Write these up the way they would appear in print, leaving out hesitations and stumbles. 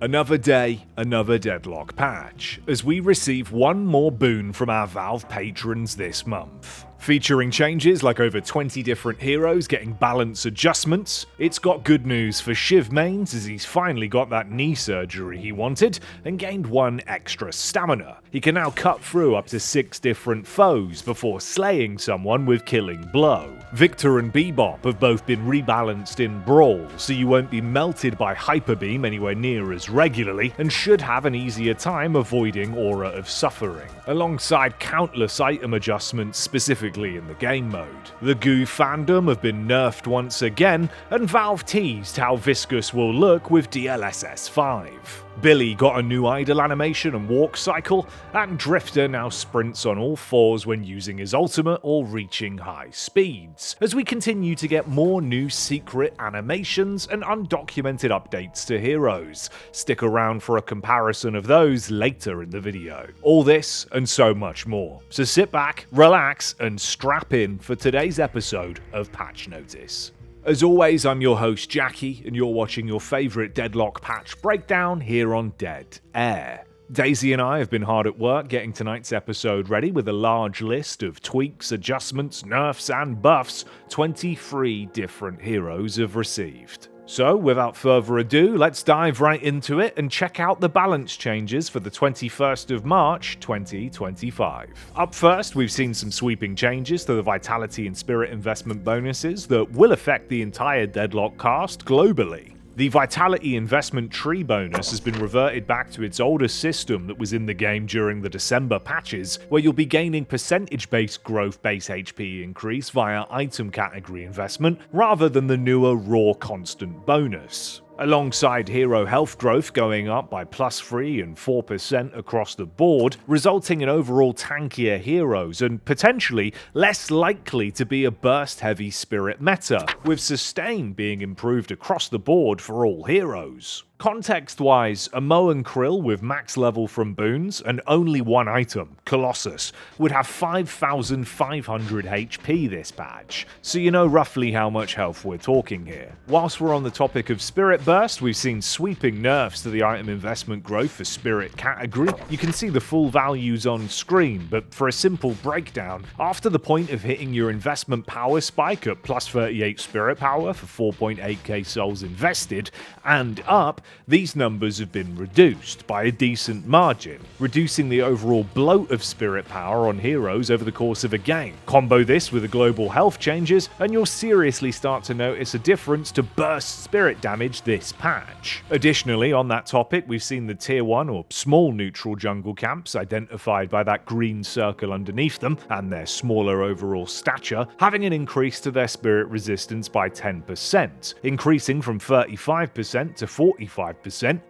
Another day, another Deadlock patch, as we receive one more boon from our Valve patrons this month. Featuring changes like over 20 different heroes getting balance adjustments, it's got good news for Shiv mains as he's finally got that knee surgery he wanted and gained 1 extra stamina. He can now cut through up to 6 different foes before slaying someone with Killing Blow. Victor and Bebop have both been rebalanced in Brawl, so you won't be melted by Hyper Beam anywhere near as regularly and should have an easier time avoiding Aura of Suffering, alongside countless item adjustments specifically in the game mode. The Goo fandom have been nerfed once again, and Valve teased how viscous will look with DLSS 5. Billy got a new idle animation and walk cycle, and Drifter now sprints on all fours when using his ultimate or reaching high speeds, as we continue to get more new secret animations and undocumented updates to heroes. Stick around for a comparison of those later in the video. All this and so much more. So sit back, relax, and strap in for today's episode of Patch Notice. As always, I'm your host Jacky, and you're watching your favourite Deadlock patch breakdown here on Dead Air. Daisy and I have been hard at work getting tonight's episode ready with a large list of tweaks, adjustments, nerfs and buffs 23 different heroes have received. So, without further ado, let's dive right into it and check out the balance changes for the 21st of March 2025. Up first, we've seen some sweeping changes to the Vitality and Spirit investment bonuses that will affect the entire Deadlock cast globally. The Vitality investment tree bonus has been reverted back to its older system that was in the game during the December patches, where you'll be gaining percentage-based growth base HP increase via item category investment, rather than the newer raw constant bonus. Alongside hero health growth going up by +3 and 4% across the board, resulting in overall tankier heroes and potentially less likely to be a burst-heavy spirit meta, with sustain being improved across the board for all heroes. Context-wise, Amo and Krill with max level from boons and only one item, Colossus, would have 5,500 HP this patch, so you know roughly how much health we're talking here. Whilst we're on the topic of Spirit Burst, we've seen sweeping nerfs to the item investment growth for Spirit category. You can see the full values on screen, but for a simple breakdown, after the point of hitting your investment power spike at +38 Spirit Power for 4.8k souls invested, and up, these numbers have been reduced by a decent margin, reducing the overall bloat of spirit power on heroes over the course of a game. Combo this with the global health changes, and you'll seriously start to notice a difference to burst spirit damage this patch. Additionally, on that topic, we've seen the tier 1 or small neutral jungle camps, identified by that green circle underneath them, and their smaller overall stature, having an increase to their spirit resistance by 10%, increasing from 35% to 45%,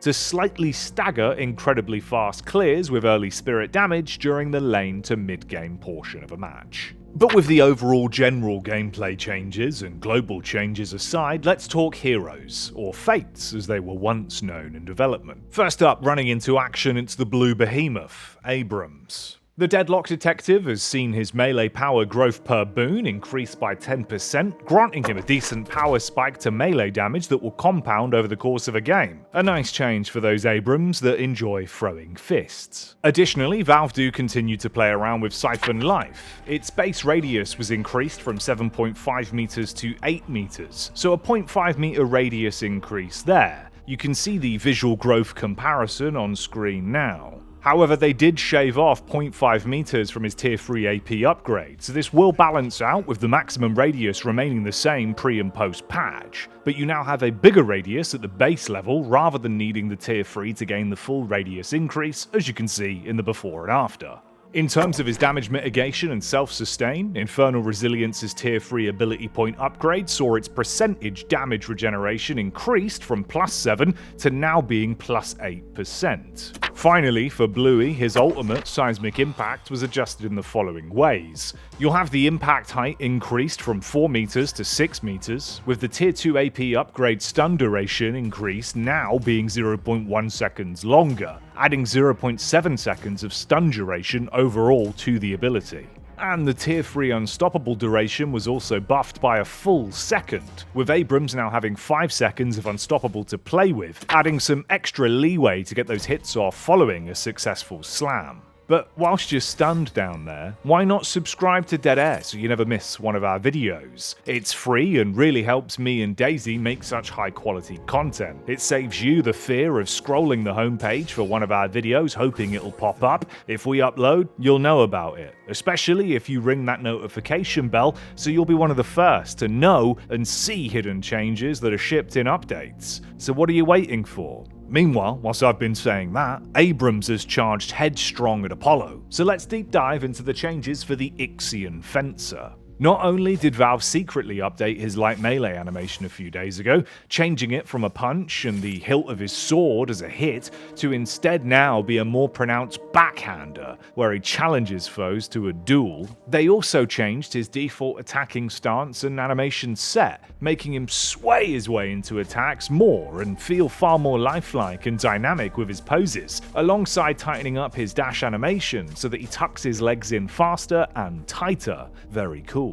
to slightly stagger incredibly fast clears with early spirit damage during the lane to mid-game portion of a match. But with the overall general gameplay changes and global changes aside, let's talk heroes, or fates as they were once known in development. First up, running into action, it's the blue behemoth, Abrams. The Deadlock Detective has seen his melee power growth per boon increase by 10%, granting him a decent power spike to melee damage that will compound over the course of a game. A nice change for those Abrams that enjoy throwing fists. Additionally, Valve do continue to play around with Siphon Life. Its base radius was increased from 7.5 meters to 8 meters, so a 0.5 meter radius increase there. You can see the visual growth comparison on screen now. However, they did shave off 0.5 meters from his tier 3 AP upgrade, so this will balance out with the maximum radius remaining the same pre and post patch, but you now have a bigger radius at the base level rather than needing the tier 3 to gain the full radius increase, as you can see in the before and after. In terms of his damage mitigation and self-sustain, Infernal Resilience's tier 3 ability point upgrade saw its percentage damage regeneration increased from +7 to now being +8%. Finally, for Bluey, his ultimate, Seismic Impact, was adjusted in the following ways. You'll have the impact height increased from 4 meters to 6 meters, with the tier 2 AP upgrade stun duration increased now being 0.1 seconds longer, adding 0.7 seconds of stun duration overall to the ability. And the tier 3 unstoppable duration was also buffed by a full second, with Abrams now having 5 seconds of unstoppable to play with, adding some extra leeway to get those hits off following a successful slam. But whilst you're stunned down there, why not subscribe to Dead Air so you never miss one of our videos? It's free and really helps me and Daisy make such high quality content. It saves you the fear of scrolling the homepage for one of our videos hoping it'll pop up. If we upload, you'll know about it, especially if you ring that notification bell so you'll be one of the first to know and see hidden changes that are shipped in updates. So what are you waiting for? Meanwhile, whilst I've been saying that, Abrams has charged headstrong at Apollo, so let's deep dive into the changes for the Ixian Fencer. Not only did Valve secretly update his light melee animation a few days ago, changing it from a punch and the hilt of his sword as a hit to instead now be a more pronounced backhander, where he challenges foes to a duel, they also changed his default attacking stance and animation set, making him sway his way into attacks more and feel far more lifelike and dynamic with his poses, alongside tightening up his dash animation so that he tucks his legs in faster and tighter. Very cool.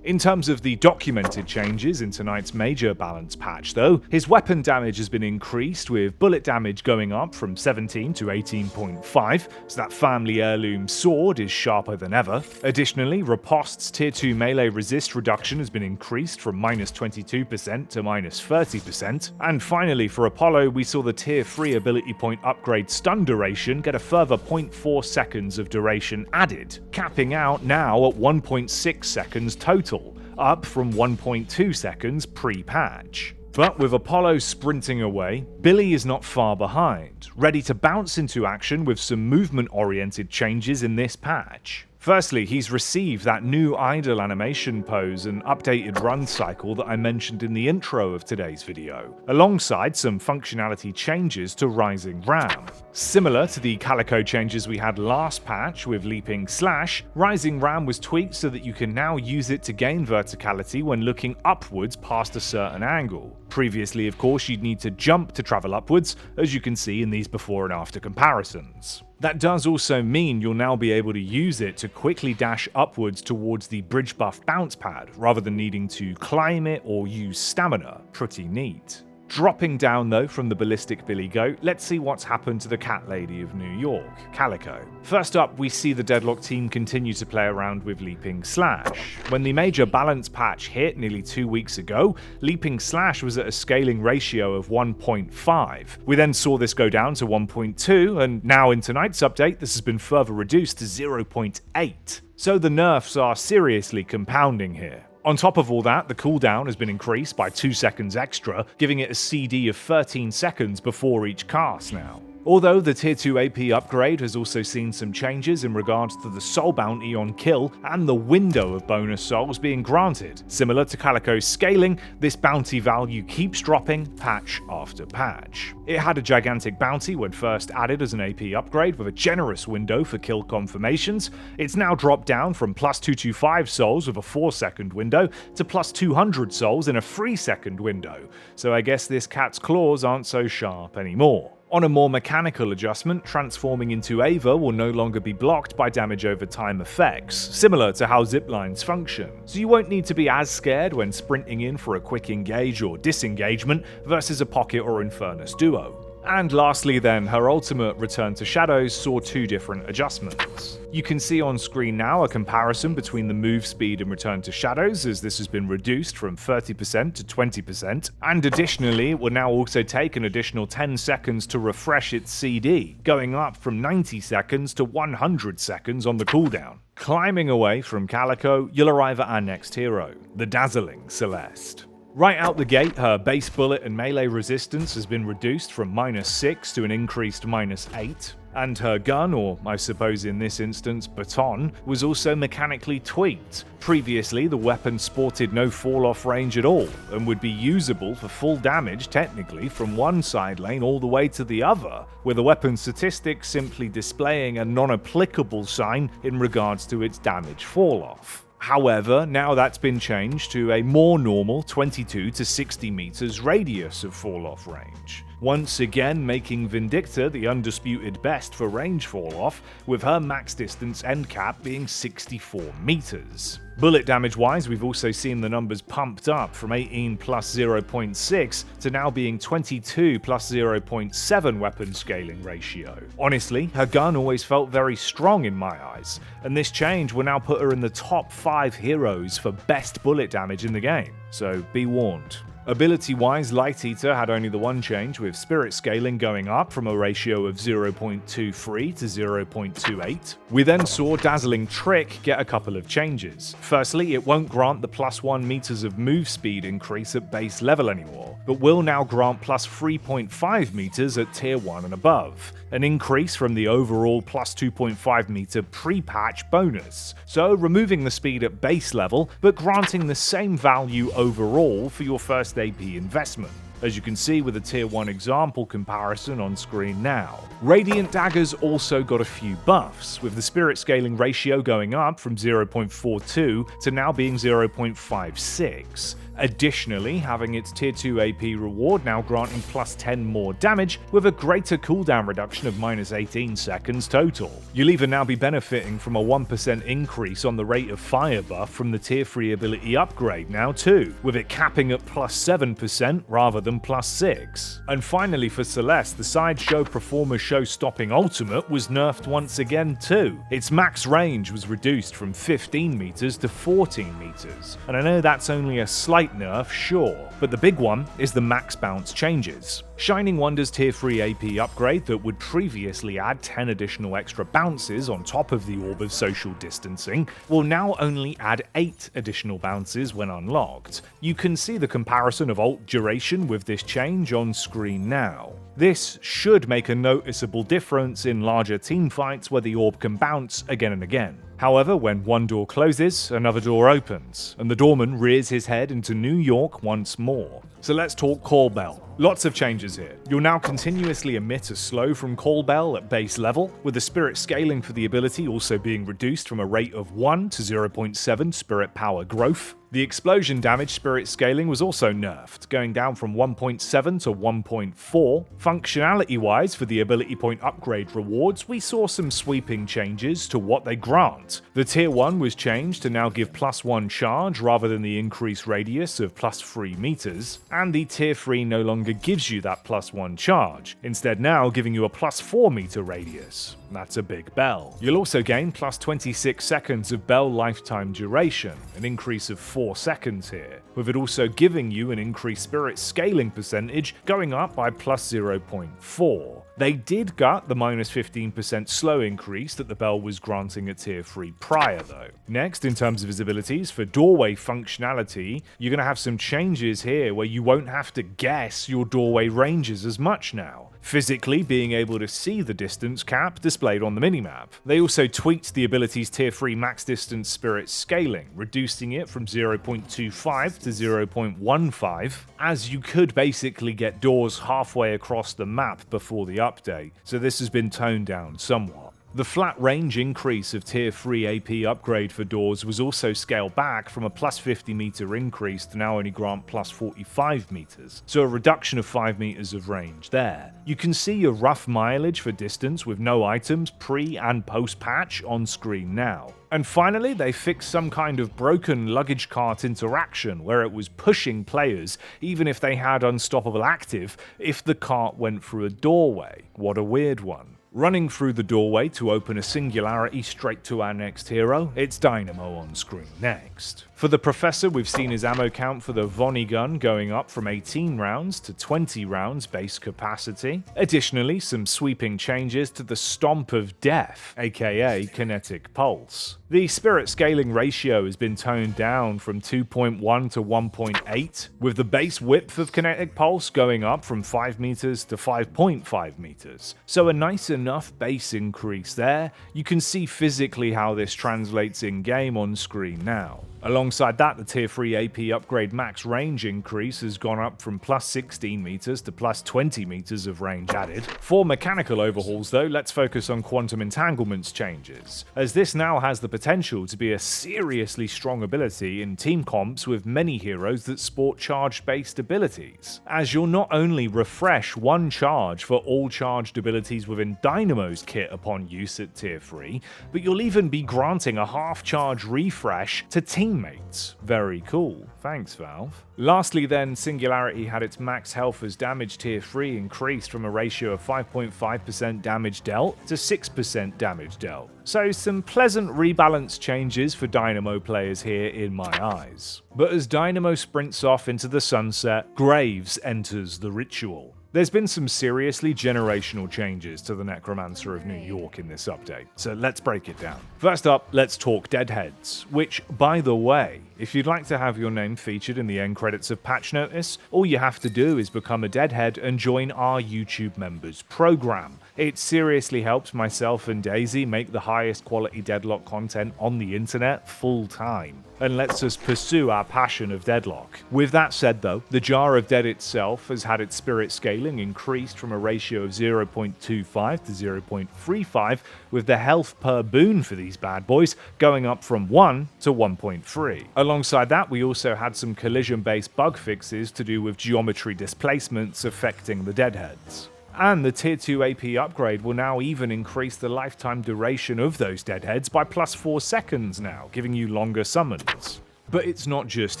In terms of the documented changes in tonight's major balance patch though, his weapon damage has been increased, with bullet damage going up from 17 to 18.5, so that family heirloom sword is sharper than ever. Additionally, Ripost's tier 2 melee resist reduction has been increased from -22% to -30%, and finally for Apollo we saw the tier 3 ability point upgrade stun duration get a further 0.4 seconds of duration added, capping out now at 1.6 seconds total, up from 1.2 seconds pre-patch. But with Apollo sprinting away, Billy is not far behind, ready to bounce into action with some movement-oriented changes in this patch. Firstly, he's received that new idle animation pose and updated run cycle that I mentioned in the intro of today's video, alongside some functionality changes to Rising Ram. Similar to the calico changes we had last patch with Leaping Slash, Rising Ram was tweaked so that you can now use it to gain verticality when looking upwards past a certain angle. Previously, of course, you'd need to jump to travel upwards, as you can see in these before and after comparisons. That does also mean you'll now be able to use it to quickly dash upwards towards the bridge buff bounce pad, rather than needing to climb it or use stamina. Pretty neat. Dropping down though from the ballistic Billy Goat, let's see what's happened to the cat lady of New York, Calico. First up, we see the Deadlock team continue to play around with Leaping Slash. When the major balance patch hit nearly 2 weeks ago, Leaping Slash was at a scaling ratio of 1.5. We then saw this go down to 1.2, and now in tonight's update this has been further reduced to 0.8. So the nerfs are seriously compounding here. On top of all that, the cooldown has been increased by 2 seconds extra, giving it a CD of 13 seconds before each cast now. Although the tier 2 AP upgrade has also seen some changes in regards to the soul bounty on kill and the window of bonus souls being granted. Similar to Calico's scaling, this bounty value keeps dropping patch after patch. It had a gigantic bounty when first added as an AP upgrade with a generous window for kill confirmations. It's now dropped down from plus 225 souls with a 4-second window to plus 200 souls in a 3-second window, so I guess this cat's claws aren't so sharp anymore. On a more mechanical adjustment, transforming into Ava will no longer be blocked by damage over time effects, similar to how ziplines function, so you won't need to be as scared when sprinting in for a quick engage or disengagement versus a pocket or infernus duo. And lastly then, her ultimate Return to Shadows saw 2 different adjustments. You can see on screen now a comparison between the move speed and Return to Shadows, as this has been reduced from 30% to 20%, and additionally it will now also take an additional 10 seconds to refresh its CD, going up from 90 seconds to 100 seconds on the cooldown. Climbing away from Calico, you'll arrive at our next hero, the dazzling Celeste. Right out the gate, her base bullet and melee resistance has been reduced from -6 to an increased -8, and her gun, or I suppose in this instance baton, was also mechanically tweaked. Previously, the weapon sported no fall-off range at all, and would be usable for full damage technically from one side lane all the way to the other, with the weapon statistics simply displaying a non-applicable sign in regards to its damage fall-off. However, now that's been changed to a more normal 22 to 60 meters radius of fall-off range, once again making Vindicta the undisputed best for range fall-off, with her max distance end cap being 64 meters. Bullet damage wise, we've also seen the numbers pumped up from 18 plus 0.6 to now being 22 plus 0.7 weapon scaling ratio. Honestly, her gun always felt very strong in my eyes, and this change will now put her in the top 5 heroes for best bullet damage in the game, so be warned. Ability-wise, Light Eater had only the one change, with spirit scaling going up from a ratio of 0.23 to 0.28. We then saw Dazzling Trick get a couple of changes. Firstly, it won't grant the plus 1 meters of move speed increase at base level anymore, but will now grant plus 3.5 meters at tier 1 and above, an increase from the overall plus 2.5 meter pre-patch bonus, so removing the speed at base level, but granting the same value overall for your first AP investment, as you can see with a tier 1 example comparison on screen now. Radiant Daggers also got a few buffs, with the spirit scaling ratio going up from 0.42 to now being 0.56. Additionally, having its tier 2 AP reward now granting plus 10 more damage with a greater cooldown reduction of minus 18 seconds total. You'll even now be benefiting from a 1% increase on the rate of fire buff from the tier 3 ability upgrade now too, with it capping at plus 7% rather than plus 6. And finally for Celeste, the sideshow performer show stopping ultimate was nerfed once again too. Its max range was reduced from 15 meters to 14 meters, and I know that's only a slight nerf, sure, but the big one is the max bounce changes. Shining Wonder's tier 3 AP upgrade that would previously add 10 additional extra bounces on top of the Orb of Social Distancing will now only add 8 additional bounces when unlocked. You can see the comparison of ult duration with this change on screen now. This should make a noticeable difference in larger teamfights where the orb can bounce again and again. However, when one door closes, another door opens, and the doorman rears his head into New York once more. So let's talk Call Bell. Lots of changes here. You'll now continuously emit a slow from Call Bell at base level, with the spirit scaling for the ability also being reduced from a rate of 1 to 0.7 spirit power growth. The explosion damage spirit scaling was also nerfed, going down from 1.7 to 1.4. Functionality-wise, for the ability point upgrade rewards, we saw some sweeping changes to what they grant. The tier 1 was changed to now give plus 1 charge rather than the increased radius of plus 3 meters, and the tier 3 no longer gives you that plus 1 charge, instead now giving you a plus 4 meter radius. That's a big bell. You'll also gain plus 26 seconds of bell lifetime duration, an increase of 4 seconds here, with it also giving you an increased spirit scaling percentage going up by plus 0.4. They did gut the minus 15% slow increase that the bell was granting at tier 3 prior though. Next, in terms of his abilities, for doorway functionality, you're going to have some changes here where you won't have to guess your doorway ranges as much now, physically being able to see the distance cap displayed on the minimap. They also tweaked the ability's tier 3 max distance spirit scaling, reducing it from 0.25 to 0.15, as you could basically get doors halfway across the map before the update, so this has been toned down somewhat. The flat range increase of tier 3 AP upgrade for doors was also scaled back from a plus 50 meter increase to now only grant plus 45 meters, so a reduction of 5 meters of range there. You can see your rough mileage for distance with no items pre and post patch on screen now. And finally, they fixed some kind of broken luggage cart interaction where it was pushing players even if they had Unstoppable active if the cart went through a doorway. What a weird one. Running through the doorway to open a singularity straight to our next hero, it's Dynamo on screen next. For the Professor, we've seen his ammo count for the Vonnie gun going up from 18 rounds to 20 rounds base capacity. Additionally, some sweeping changes to the Stomp of Death, aka Kinetic Pulse. The spirit scaling ratio has been toned down from 2.1 to 1.8, with the base width of Kinetic Pulse going up from 5 meters to 5.5 meters. So a nice enough base increase there. You can see physically how this translates in game on screen now. Alongside that, the tier 3 AP upgrade max range increase has gone up from plus 16 meters to plus 20 meters of range added. For mechanical overhauls though, let's focus on quantum entanglements changes, as this now has the potential to be a seriously strong ability in team comps with many heroes that sport charge-based abilities, as you'll not only refresh one charge for all charged abilities within Dynamo's kit upon use at tier 3, but you'll even be granting a half-charge refresh to teammates. Very cool. Thanks, Valve. Lastly then, Singularity had its max health as damage tier 3 increased from a ratio of 5.5% damage dealt to 6% damage dealt. So some pleasant rebalance changes for Dynamo players here in my eyes. But as Dynamo sprints off into the sunset, Graves enters the ritual. There's been some seriously generational changes to the Necromancer of New York in this update, so let's break it down. First up, let's talk Deadheads, which, by the way, if you'd like to have your name featured in the end credits of Patch Notice, all you have to do is become a Deadhead and join our YouTube members program. It seriously helps myself and Daisy make the highest quality Deadlock content on the internet full time, and lets us pursue our passion of Deadlock. With that said though, the Jar of Dead itself has had its spirit scaling increased from a ratio of 0.25 to 0.35, with the health per boon for these bad boys going up from 1 to 1.3. Alongside that, we also had some collision-based bug fixes to do with geometry displacements affecting the Deadheads. And the tier 2 AP upgrade will now even increase the lifetime duration of those Deadheads by plus 4 seconds now, giving you longer summons. But it's not just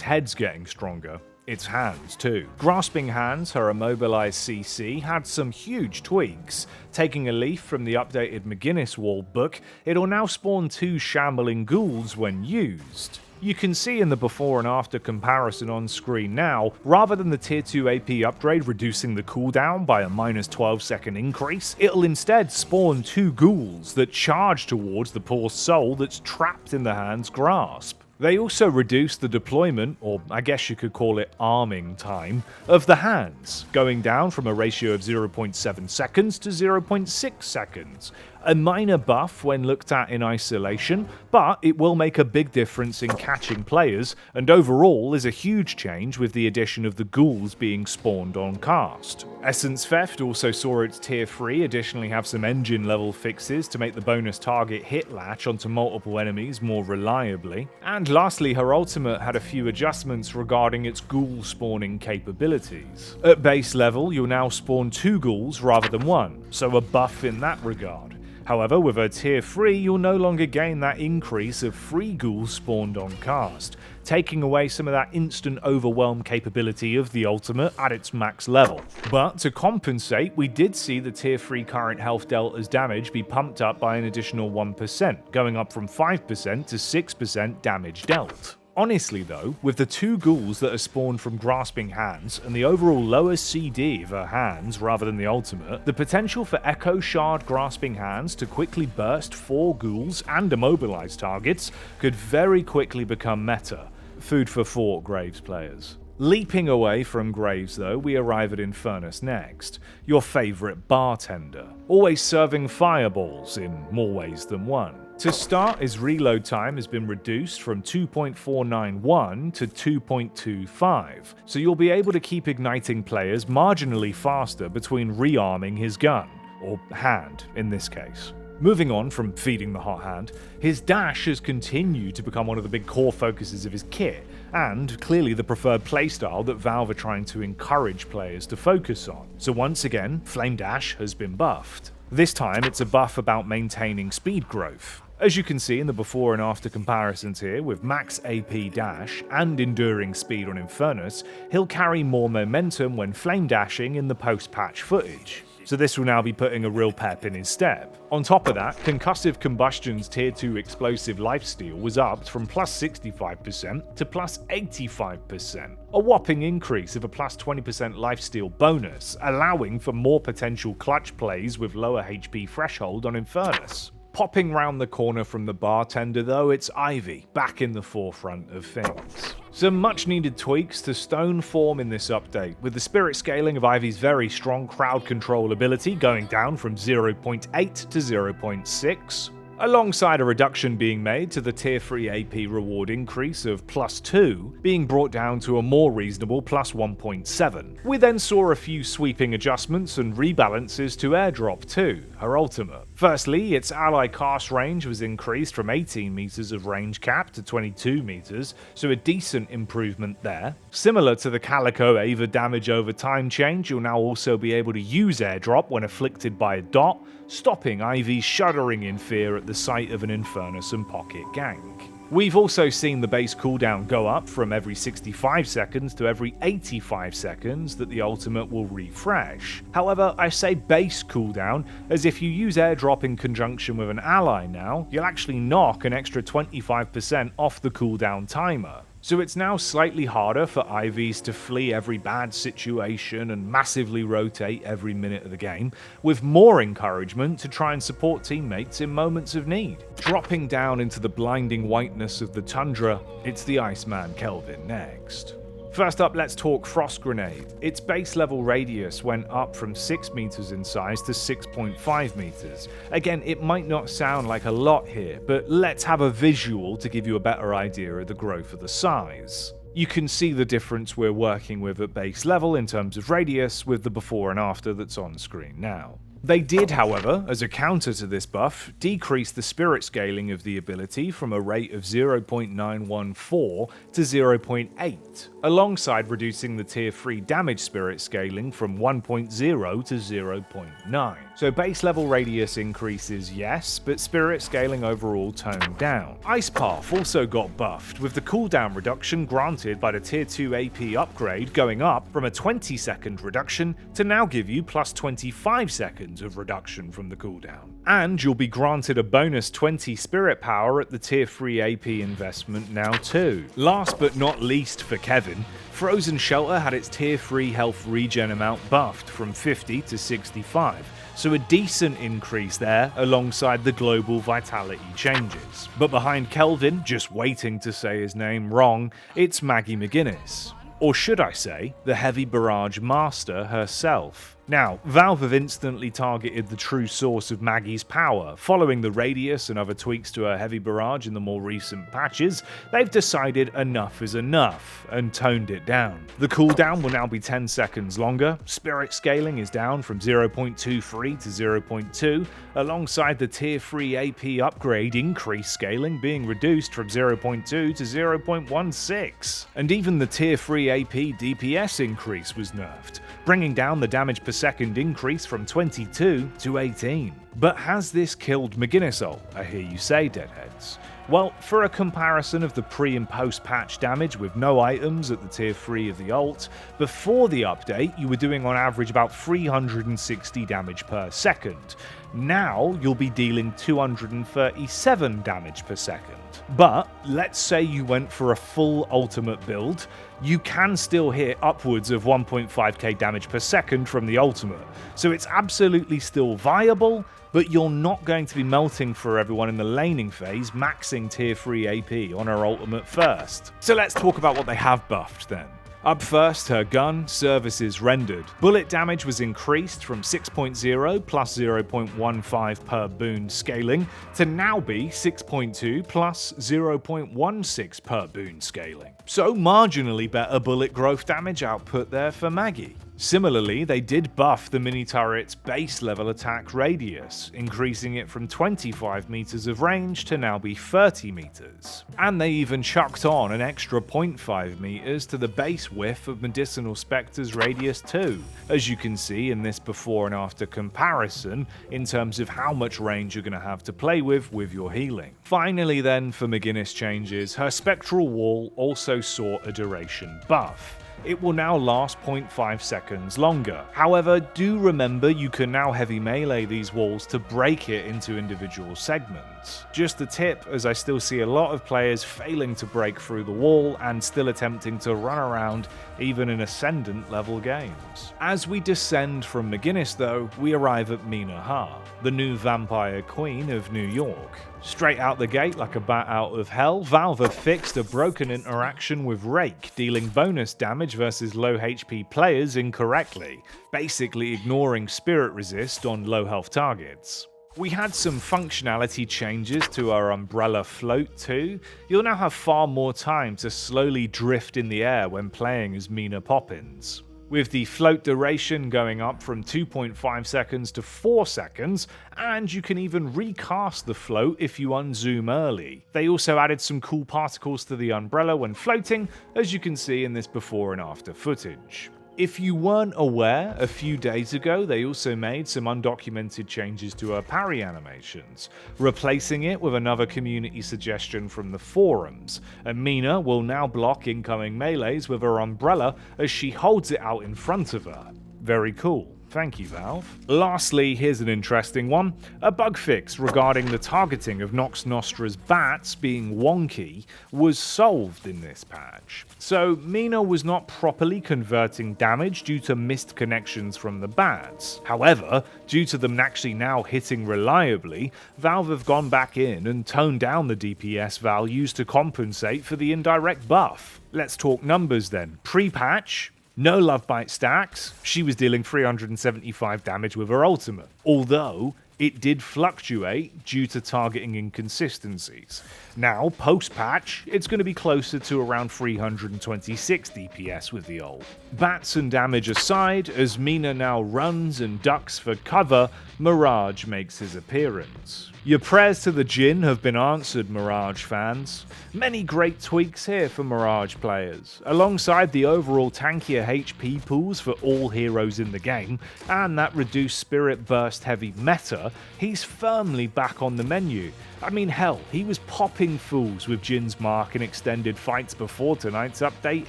heads getting stronger, it's hands too. Grasping Hands, her immobilized CC, had some huge tweaks. Taking a leaf from the updated McGinnis wall book, it'll now spawn 2 shambling ghouls when used. You can see in the before and after comparison on screen now, rather than the tier 2 AP upgrade reducing the cooldown by a minus 12-second increase, it'll instead spawn 2 ghouls that charge towards the poor soul that's trapped in the hand's grasp. They also reduce the deployment, or I guess you could call it arming time, of the hands, going down from a ratio of 0.7 seconds to 0.6 seconds. A minor buff when looked at in isolation, but it will make a big difference in catching players, and overall is a huge change with the addition of the ghouls being spawned on cast. Essence Theft also saw its tier 3 additionally have some engine level fixes to make the bonus target hit latch onto multiple enemies more reliably. And lastly, her ultimate had a few adjustments regarding its ghoul spawning capabilities. At base level, you'll now spawn 2 ghouls rather than 1, so a buff in that regard. However, with her tier 3, you'll no longer gain that increase of 3 ghouls spawned on cast, taking away some of that instant overwhelm capability of the ultimate at its max level. But to compensate, we did see the tier 3 current health dealt as damage be pumped up by an additional 1%, going up from 5% to 6% damage dealt. Honestly though, with the 2 ghouls that are spawned from Grasping Hands and the overall lower CD of her hands rather than the ultimate, the potential for Echo Shard Grasping Hands to quickly burst 4 ghouls and immobilize targets could very quickly become meta. Food for thought, Graves players. Leaping away from Graves though, we arrive at Infernus next, your favourite bartender, always serving fireballs in more ways than one. To start, his reload time has been reduced from 2.491 to 2.25, so you'll be able to keep igniting players marginally faster between rearming his gun, or hand in this case. Moving on from feeding the hot hand, his dash has continued to become one of the big core focuses of his kit, and clearly the preferred playstyle that Valve are trying to encourage players to focus on. So once again, Flame Dash has been buffed. This time it's a buff about maintaining speed growth. As you can see in the before and after comparisons here, with max AP dash and enduring speed on Infernus, he'll carry more momentum when flame dashing in the post-patch footage. So this will now be putting a real pep in his step. On top of that, Concussive Combustion's tier 2 explosive lifesteal was upped from plus 65% to plus 85%, a whopping increase of a plus 20% lifesteal bonus, allowing for more potential clutch plays with lower HP threshold on Infernus. Popping round the corner from the bartender though, it's Ivy, back in the forefront of things. Some much needed tweaks to stone form in this update, with the spirit scaling of Ivy's very strong crowd control ability going down from 0.8 to 0.6. alongside a reduction being made to the tier 3 AP reward increase of +2 being brought down to a more reasonable +1.7. We then saw a few sweeping adjustments and rebalances to airdrop 2, her ultimate. Firstly, its ally cast range was increased from 18 meters of range cap to 22 meters, so a decent improvement there. Similar to the calico Ava damage over time change, you'll now also be able to use airdrop when afflicted by a dot, stopping Ivy shuddering in fear at the sight of an infernus and pocket gank. We've also seen the base cooldown go up from every 65 seconds to every 85 seconds that the ultimate will refresh. However, I say base cooldown as if you use airdrop in conjunction with an ally now, you'll actually knock an extra 25% off the cooldown timer. So it's now slightly harder for IVs to flee every bad situation and massively rotate every minute of the game, with more encouragement to try and support teammates in moments of need. Dropping down into the blinding whiteness of the tundra, it's the Iceman Kelvin next. First up, let's talk Frost Grenade. Its base level radius went up from 6 meters in size to 6.5 meters. Again, it might not sound like a lot here, but let's have a visual to give you a better idea of the growth of the size. You can see the difference we're working with at base level in terms of radius with the before and after that's on screen now. They did, however, as a counter to this buff, decrease the spirit scaling of the ability from a rate of 0.914 to 0.8, alongside reducing the tier 3 damage spirit scaling from 1.0 to 0.9. So base level radius increases, yes, but spirit scaling overall toned down. Ice Path also got buffed, with the cooldown reduction granted by the tier 2 AP upgrade going up from a 20-second reduction to now give you plus 25 seconds of reduction from the cooldown. And you'll be granted a bonus 20 spirit power at the tier 3 AP investment now too. Last but not least for Kevin, Frozen Shelter had its tier 3 health regen amount buffed from 50 to 65. So a decent increase there alongside the global vitality changes. But behind Kelvin, just waiting to say his name wrong, it's Maggie McGinnis. Or should I say, the heavy barrage master herself. Now, Valve have instantly targeted the true source of Maggie's power. Following the radius and other tweaks to her heavy barrage in the more recent patches, they've decided enough is enough and toned it down. The cooldown will now be 10 seconds longer, spirit scaling is down from 0.23 to 0.2, alongside the tier 3 AP upgrade increase scaling being reduced from 0.2 to 0.16. And even the tier 3 AP DPS increase was nerfed, bringing down the damage per second increase from 22 to 18. But has this killed McGinnis ult, I hear you say, deadheads? Well, for a comparison of the pre and post patch damage with no items at the tier 3 of the ult, before the update you were doing on average about 360 damage per second. Now you'll be dealing 237 damage per second. But let's say you went for a full ultimate build, you can still hit upwards of 1.5k damage per second from the ultimate. So it's absolutely still viable, but you're not going to be melting for everyone in the laning phase, maxing tier 3 AP on her ultimate first. So let's talk about what they have buffed then. Up first, her gun, services rendered. Bullet damage was increased from 6.0 plus 0.15 per boon scaling to now be 6.2 plus 0.16 per boon scaling. So marginally better bullet growth damage output there for Maggie. Similarly, they did buff the mini turret's base level attack radius, increasing it from 25 meters of range to now be 30 meters. And they even chucked on an extra 0.5 meters to the base width of Medicinal Spectre's radius too, as you can see in this before and after comparison in terms of how much range you're going to have to play with your healing. Finally then, for McGinnis changes, her spectral wall also saw a duration buff. It will now last 0.5 seconds longer. However, do remember you can now heavy melee these walls to break it into individual segments. Just a tip, as I still see a lot of players failing to break through the wall and still attempting to run around even in ascendant level games. As we descend from McGinnis though, we arrive at Mina, the new vampire queen of New York. Straight out the gate like a bat out of hell, Valve have fixed a broken interaction with Rake, dealing bonus damage versus low HP players incorrectly, basically ignoring spirit resist on low health targets. We had some functionality changes to our umbrella float too. You'll now have far more time to slowly drift in the air when playing as Mina Poppins, with the float duration going up from 2.5 seconds to 4 seconds, and you can even recast the float if you unzoom early. They also added some cool particles to the umbrella when floating, as you can see in this before and after footage. If you weren't aware, a few days ago they also made some undocumented changes to her parry animations, replacing it with another community suggestion from the forums. And Mina will now block incoming melees with her umbrella as she holds it out in front of her. Very cool. Thank you, Valve. Lastly, here's an interesting one. A bug fix regarding the targeting of Nox Nostra's bats being wonky was solved in this patch. So Mina was not properly converting damage due to missed connections from the bats. However, due to them actually now hitting reliably, Valve have gone back in and toned down the DPS values to compensate for the indirect buff. Let's talk numbers then. Pre-patch, no love bite stacks, she was dealing 375 damage with her ultimate, although it did fluctuate due to targeting inconsistencies. Now, post-patch, it's going to be closer to around 326 DPS with the ult. Bats and damage aside, as Mina now runs and ducks for cover, Mirage makes his appearance. Your prayers to the Jinn have been answered, Mirage fans. Many great tweaks here for Mirage players. Alongside the overall tankier HP pools for all heroes in the game, and that reduced spirit burst heavy meta, he's firmly back on the menu. I mean, hell, he was popping fools with Jinn's mark in extended fights before tonight's update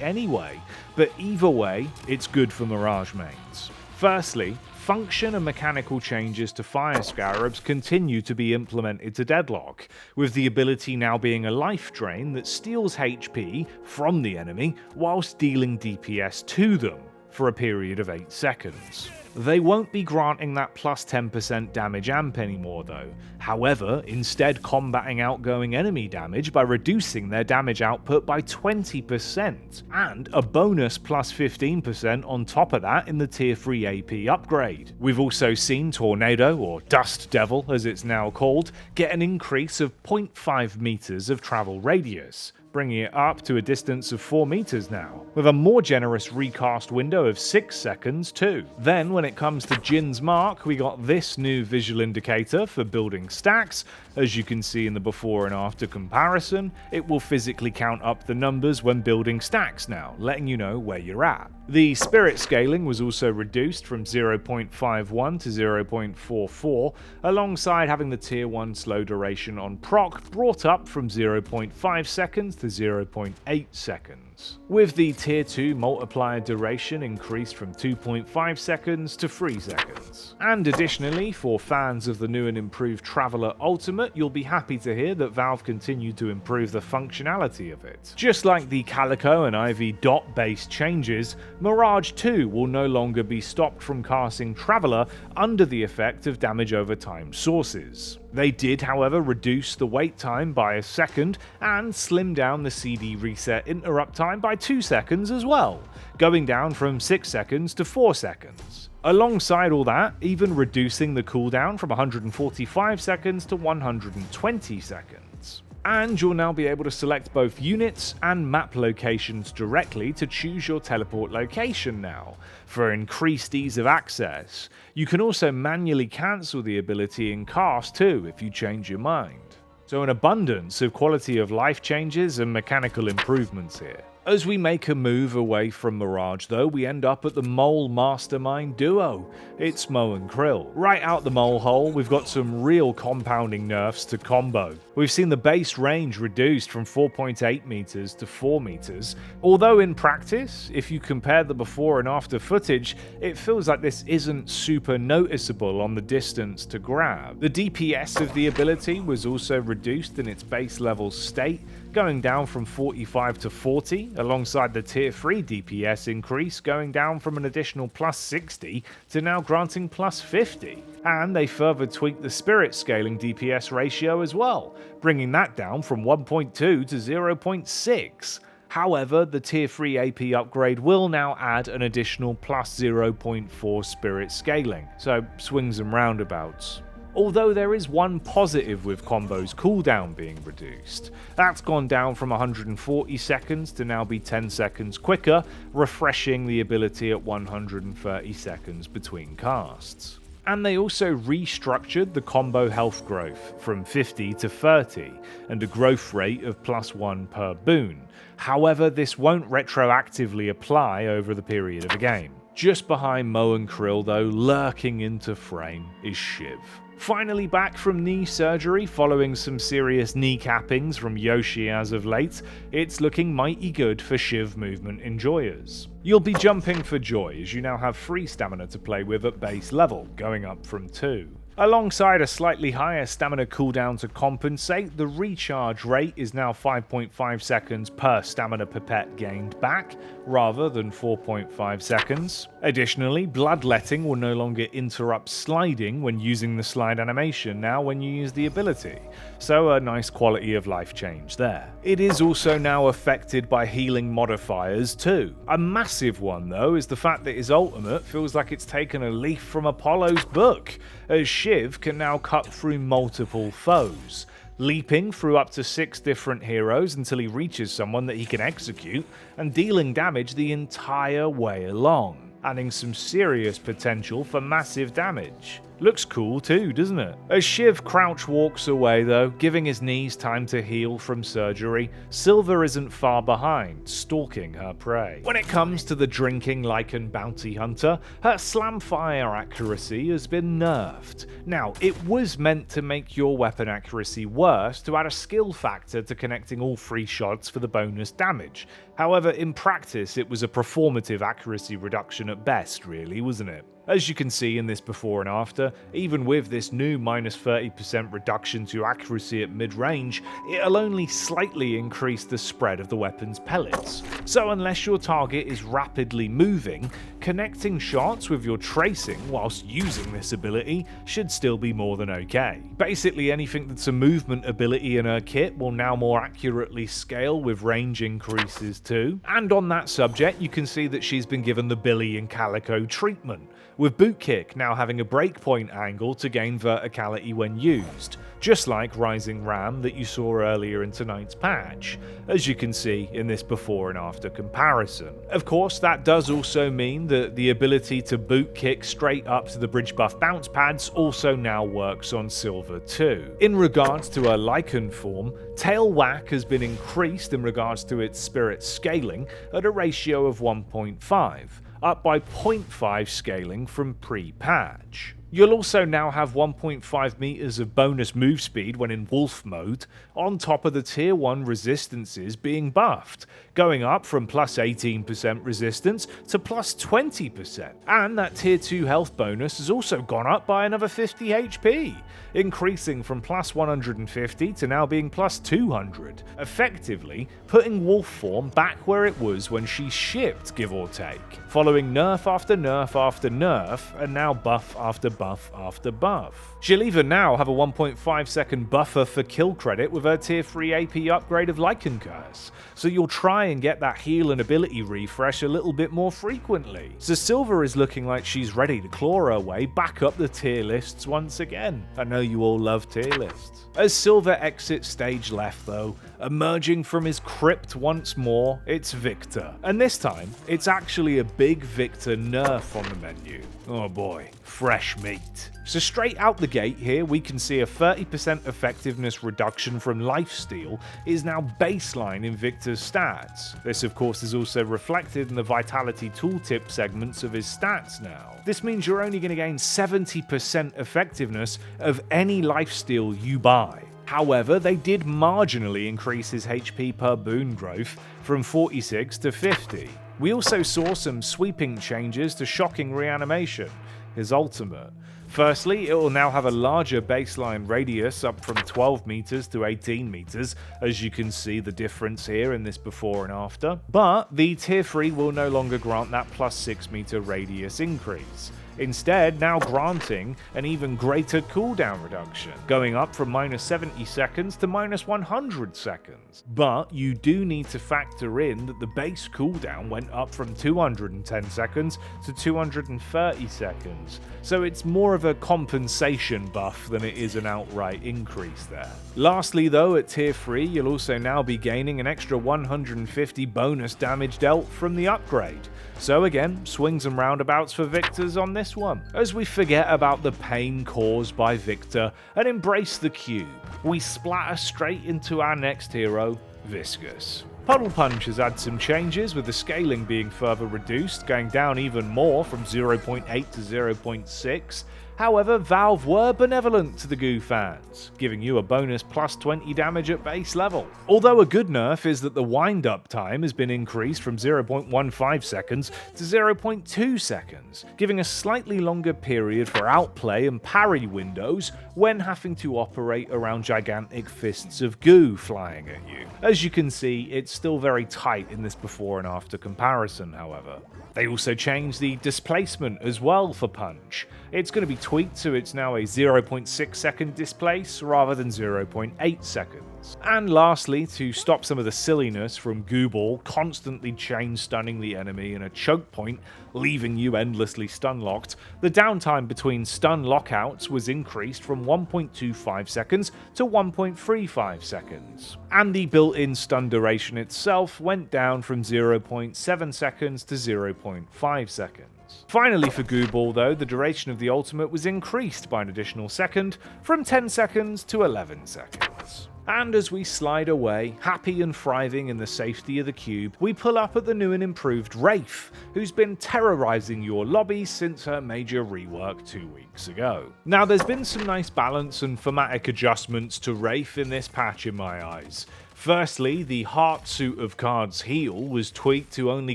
anyway. But either way, it's good for Mirage mains. Firstly, function and mechanical changes to Fire Scarabs continue to be implemented to Deadlock, with the ability now being a life drain that steals HP from the enemy whilst dealing DPS to them for a period of 8 seconds. They won't be granting that plus 10% damage amp anymore though, however, instead combating outgoing enemy damage by reducing their damage output by 20%, and a bonus plus 15% on top of that in the tier 3 AP upgrade. We've also seen Tornado, or Dust Devil as it's now called, get an increase of 0.5 meters of travel radius, bringing it up to a distance of 4 meters now, with a more generous recast window of 6 seconds too. Then when it comes to Jinn's mark, we got this new visual indicator for building stacks. As you can see in the before and after comparison, it will physically count up the numbers when building stacks now, letting you know where you're at. The spirit scaling was also reduced from 0.51 to 0.44, alongside having the tier 1 slow duration on proc brought up from 0.5 seconds to 0.8 seconds, with the tier 2 multiplier duration increased from 2.5 seconds to 3 seconds. And additionally, for fans of the new and improved Traveler Ultimate, you'll be happy to hear that Valve continued to improve the functionality of it. Just like the Calico and Ivy dot based changes, Mirage 2 will no longer be stopped from casting Traveler under the effect of damage over time sources. They did, however, reduce the wait time by a second and slim down the CD reset interrupt time by 2 seconds as well, going down from 6 seconds to 4 seconds. Alongside all that, even reducing the cooldown from 145 seconds to 120 seconds. And you'll now be able to select both units and map locations directly to choose your teleport location now, for increased ease of access. You can also manually cancel the ability in cast too if you change your mind. So an abundance of quality of life changes and mechanical improvements here. As we make a move away from Mirage though, we end up at the Mole Mastermind duo. It's Mo and Krill. Right out the mole hole, we've got some real compounding nerfs to combo. We've seen the base range reduced from 4.8 meters to 4 meters, although in practice, if you compare the before and after footage, it feels like this isn't super noticeable on the distance to grab. The DPS of the ability was also reduced in its base level state, going down from 45 to 40, alongside the tier 3 DPS increase going down from an additional plus 60 to now granting plus 50. And they further tweaked the spirit scaling DPS ratio as well, bringing that down from 1.2 to 0.6. However, the tier 3 AP upgrade will now add an additional plus 0.4 spirit scaling, so swings and roundabouts. Although there is one positive with Combo's cooldown being reduced. That's gone down from 140 seconds to now be 10 seconds quicker, refreshing the ability at 130 seconds between casts. And they also restructured the combo health growth from 50 to 30, and a growth rate of +1 per boon. However, this won't retroactively apply over the period of a game. Just behind Mo and Krill though, lurking into frame, is Shiv. Finally back from knee surgery following some serious kneecappings from Yoshi as of late, it's looking mighty good for Shiv movement enjoyers. You'll be jumping for joy as you now have 3 stamina to play with at base level, going up from 2. Alongside a slightly higher stamina cooldown to compensate, the recharge rate is now 5.5 seconds per stamina pipette gained back, rather than 4.5 seconds. Additionally, bloodletting will no longer interrupt sliding when using the slide animation now when you use the ability, so a nice quality of life change there. It is also now affected by healing modifiers too. A massive one though is the fact that his ultimate feels like it's taken a leaf from Apollo's book, as Shiv can now cut through multiple foes, leaping through up to 6 different heroes until he reaches someone that he can execute, and dealing damage the entire way along, adding some serious potential for massive damage. Looks cool too, doesn't it? As Shiv crouch walks away though, giving his knees time to heal from surgery, Silver isn't far behind, stalking her prey. When it comes to the drinking lichen bounty hunter, her slam fire accuracy has been nerfed. Now, it was meant to make your weapon accuracy worse to add a skill factor to connecting all 3 shots for the bonus damage. However, in practice it was a performative accuracy reduction at best really, wasn't it? As you can see in this before and after, even with this new -30% reduction to accuracy at mid-range, it'll only slightly increase the spread of the weapon's pellets. So unless your target is rapidly moving, connecting shots with your tracing whilst using this ability should still be more than okay. Basically anything that's a movement ability in her kit will now more accurately scale with range increases too. And on that subject, you can see that she's been given the Billy and Calico treatment, with boot kick now having a breakpoint angle to gain verticality when used, just like Rising Ram that you saw earlier in tonight's patch, as you can see in this before and after comparison. Of course, that does also mean that the ability to boot kick straight up to the bridge buff bounce pads also now works on Silver too. In regards to her Lichen form, tail whack has been increased in regards to its spirit scaling at a ratio of 1.5. up by 0.5 scaling from pre-patch. You'll also now have 1.5 meters of bonus move speed when in wolf mode, on top of the tier 1 resistances being buffed, going up from +18% resistance to +20%. And that tier 2 health bonus has also gone up by another 50 HP, increasing from +150 to now being +200, effectively putting wolf form back where it was when she shipped, give or take, following nerf after nerf after nerf, and now buff after buff after buff. She'll even now have a 1.5 second buffer for kill credit with her tier 3 AP upgrade of Lichen Curse, so you'll try and get that heal and ability refresh a little bit more frequently. So Silver is looking like she's ready to claw her way back up the tier lists once again. I know you all love tier lists. As Silver exits stage left though, emerging from his crypt once more, it's Victor. And this time, it's actually a big Victor nerf on the menu. Oh boy, fresh meat. So straight out the gate here, we can see a 30% effectiveness reduction from lifesteal is now baseline in Victor's stats. This of course is also reflected in the vitality tooltip segments of his stats now. This means you're only going to gain 70% effectiveness of any lifesteal you buy. However, they did marginally increase his HP per boon growth from 46 to 50. We also saw some sweeping changes to Shocking Reanimation, his ultimate. Firstly, it will now have a larger baseline radius up from 12 meters to 18 meters, as you can see the difference here in this before and after. But the tier 3 will no longer grant that +6 meter radius increase. instead now granting an even greater cooldown reduction, going up from -70 seconds to -100 seconds. But you do need to factor in that the base cooldown went up from 210 seconds to 230 seconds, so it's more of a compensation buff than it is an outright increase there. Lastly though, at tier 3 you'll also now be gaining an extra 150 bonus damage dealt from the upgrade. So again, swings and roundabouts for Victors on this one. As we forget about the pain caused by Victor and embrace the cube, we splatter straight into our next hero, Viscous. Puddle Punch has had some changes, with the scaling being further reduced, going down even more from 0.8 to 0.6. However, Valve were benevolent to the Goo fans, giving you a bonus plus 20 damage at base level. Although a good nerf is that the wind-up time has been increased from 0.15 seconds to 0.2 seconds, giving a slightly longer period for outplay and parry windows when having to operate around gigantic fists of goo flying at you. As you can see, it's still very tight in this before and after comparison, however. They also changed the displacement as well for Punch. It's going to be tweaked so it's now a 0.6 second displace rather than 0.8 seconds. And lastly, to stop some of the silliness from Gooball constantly chain stunning the enemy in a choke point, leaving you endlessly stun locked, the downtime between stun lockouts was increased from 1.25 seconds to 1.35 seconds. And the built-in stun duration itself went down from 0.7 seconds to 0.5 seconds. Finally for Gooball though, the duration of the ultimate was increased by an additional second, from 10 seconds to 11 seconds. And as we slide away, happy and thriving in the safety of the cube, we pull up at the new and improved Wraith, who's been terrorizing your lobby since her major rework 2 weeks ago. Now there's been some nice balance and thematic adjustments to Wraith in this patch in my eyes. Firstly, the heart suit of cards heal was tweaked to only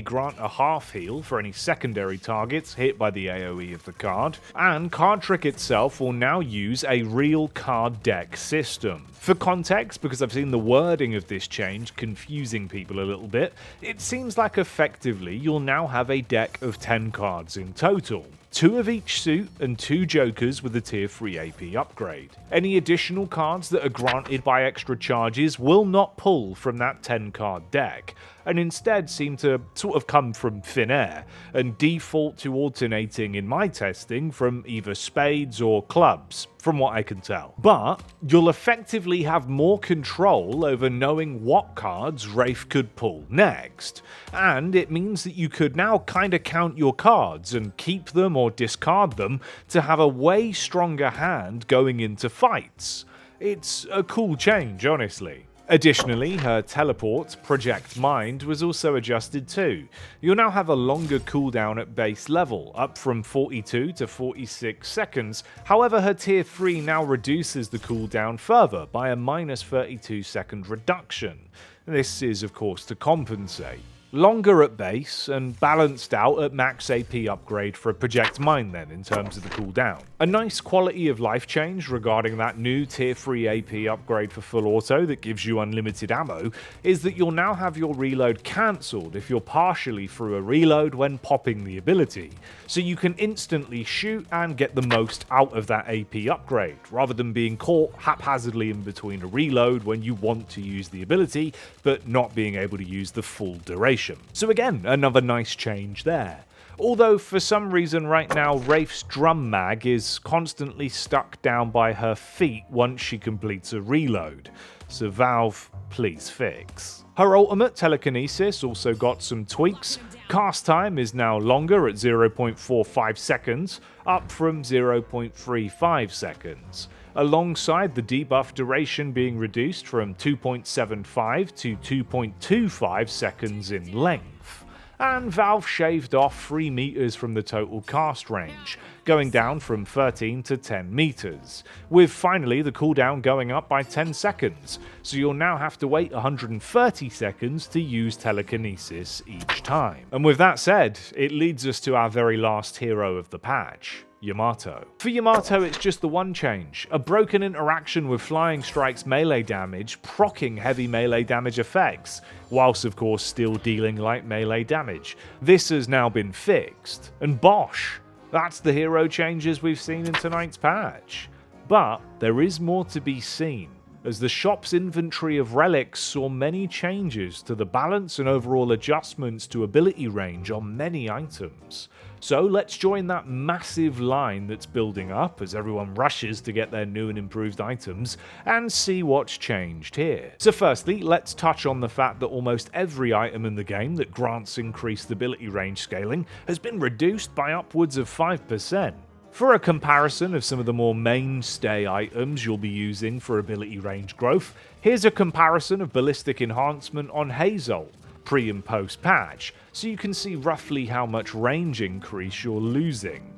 grant a half heal for any secondary targets hit by the AoE of the card, and Card Trick itself will now use a real card deck system. For context, because I've seen the wording of this change confusing people a little bit, it seems like effectively you'll now have a deck of 10 cards in total. 2 of each suit and 2 jokers with the tier 3 AP upgrade. Any additional cards that are granted by extra charges will not pull from that 10 card deck, and instead seem to sort of come from thin air, and default to alternating in my testing from either spades or clubs, from what I can tell. But you'll effectively have more control over knowing what cards Wraith could pull next, and it means that you could now kinda count your cards and keep them or discard them to have a way stronger hand going into fights. It's a cool change, honestly. Additionally, her teleport, Project Mind, was also adjusted too. You'll now have a longer cooldown at base level, up from 42 to 46 seconds, however her tier 3 now reduces the cooldown further by a -32 second reduction. This is of course to compensate. Longer at base, and balanced out at max AP upgrade for a Project Mind then, in terms of the cooldown. A nice quality of life change regarding that new tier 3 AP upgrade for full auto that gives you unlimited ammo is that you'll now have your reload cancelled if you're partially through a reload when popping the ability, so you can instantly shoot and get the most out of that AP upgrade, rather than being caught haphazardly in between a reload when you want to use the ability, but not being able to use the full duration. So again, another nice change there. Although for some reason right now Wraith's drum mag is constantly stuck down by her feet once she completes a reload. So Valve, please fix. Her ultimate telekinesis also got some tweaks. Cast time is now longer at 0.45 seconds, up from 0.35 seconds. Alongside the debuff duration being reduced from 2.75 to 2.25 seconds in length. And Valve shaved off 3 meters from the total cast range, going down from 13 to 10 meters, with finally the cooldown going up by 10 seconds, so you'll now have to wait 130 seconds to use telekinesis each time. And with that said, it leads us to our very last hero of the patch, Yamato. For Yamato, it's just the one change, a broken interaction with Flying Strike's melee damage proccing heavy melee damage effects, whilst of course still dealing light melee damage. This has now been fixed, and Bosh! That's the hero changes we've seen in tonight's patch. But there is more to be seen, as the shop's inventory of relics saw many changes to the balance and overall adjustments to ability range on many items. So let's join that massive line that's building up as everyone rushes to get their new and improved items and see what's changed here. So firstly, let's touch on the fact that almost every item in the game that grants increased ability range scaling has been reduced by upwards of 5%. For a comparison of some of the more mainstay items you'll be using for ability range growth, here's a comparison of ballistic enhancement on Hazel, pre and post patch, so you can see roughly how much range increase you're losing.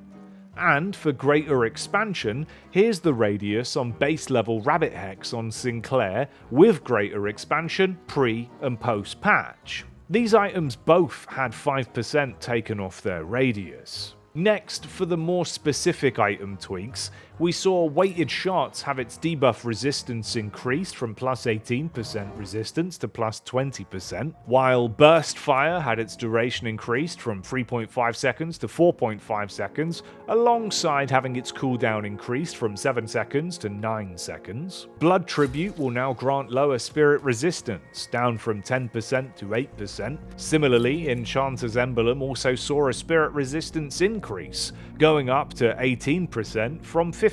And for greater expansion, here's the radius on base level Rabbit Hex on Sinclair with greater expansion pre and post patch. These items both had 5% taken off their radius. Next, for the more specific item tweaks, we saw weighted shots have its debuff resistance increased from plus 18% resistance to plus 20%, while burst fire had its duration increased from 3.5 seconds to 4.5 seconds, alongside having its cooldown increased from 7 seconds to 9 seconds. Blood tribute will now grant lower spirit resistance, down from 10% to 8%. Similarly, Enchanter's Emblem also saw a spirit resistance increase, going up to 18% from 15%,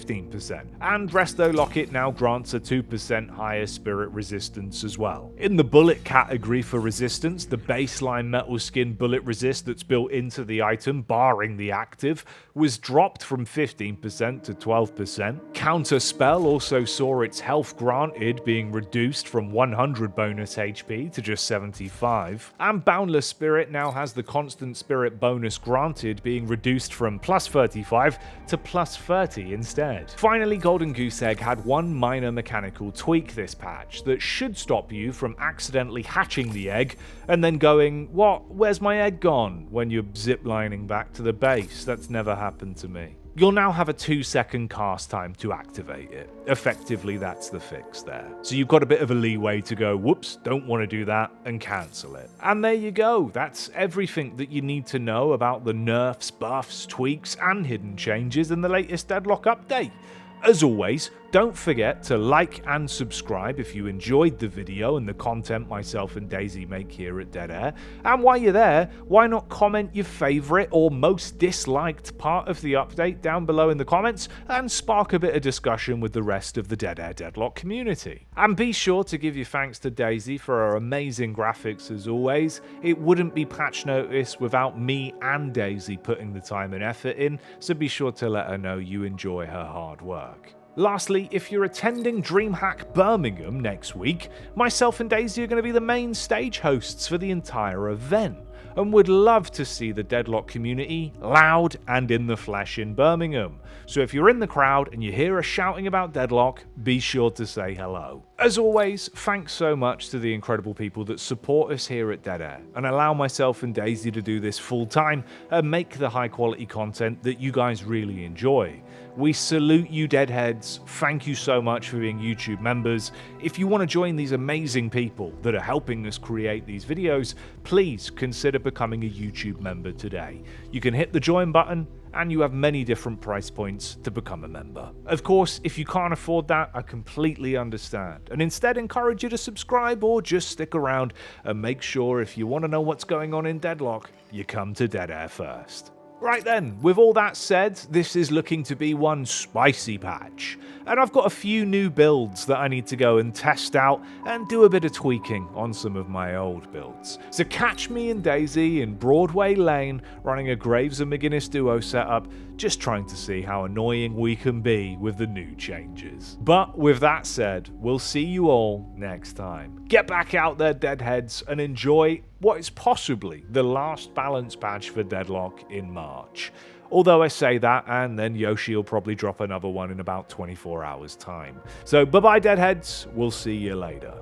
and Resto Locket now grants a 2% higher spirit resistance as well. In the bullet category for resistance, the baseline metal skin bullet resist that's built into the item, barring the active, was dropped from 15% to 12%. Counter Spell also saw its health granted being reduced from 100 bonus HP to just 75, and Boundless Spirit now has the constant spirit bonus granted being reduced from plus 35 to plus 30 instead. Finally, Golden Goose Egg had one minor mechanical tweak this patch that should stop you from accidentally hatching the egg and then going, "What? Where's my egg gone?" when you're ziplining back to the base. That's never happened to me. You'll now have a 2-second cast time to activate it. Effectively, that's the fix there. So you've got a bit of a leeway to go, whoops, don't want to do that, and cancel it. And there you go. That's everything that you need to know about the nerfs, buffs, tweaks, and hidden changes in the latest Deadlock update. As always, don't forget to like and subscribe if you enjoyed the video and the content myself and Daisy make here at Dead Air. And while you're there, why not comment your favourite or most disliked part of the update down below in the comments and spark a bit of discussion with the rest of the Dead Air Deadlock community. And be sure to give your thanks to Daisy for her amazing graphics as always. It wouldn't be Patch Notice without me and Daisy putting the time and effort in, so be sure to let her know you enjoy her hard work. Lastly, if you're attending DreamHack Birmingham next week, myself and Daisy are going to be the main stage hosts for the entire event, and would love to see the Deadlock community loud and in the flesh in Birmingham. So if you're in the crowd and you hear us shouting about Deadlock, be sure to say hello. As always, thanks so much to the incredible people that support us here at Dead Air and allow myself and Daisy to do this full time and make the high quality content that you guys really enjoy. We salute you deadheads, thank you so much for being YouTube members. If you want to join these amazing people that are helping us create these videos, please consider becoming a YouTube member today. You can hit the join button and you have many different price points to become a member. Of course, if you can't afford that, I completely understand, and instead encourage you to subscribe or just stick around and make sure if you want to know what's going on in Deadlock, you come to Dead Air first. Right then, with all that said, this is looking to be one spicy patch, and I've got a few new builds that I need to go and test out and do a bit of tweaking on some of my old builds. So catch me and Daisy in Broadway Lane running a Graves and McGinnis duo setup, just trying to see how annoying we can be with the new changes. But with that said, we'll see you all next time. Get back out there, deadheads, and enjoy what is possibly the last balance patch for Deadlock in March. Although I say that, and then Yoshi will probably drop another one in about 24 hours time. So bye bye deadheads, we'll see you later.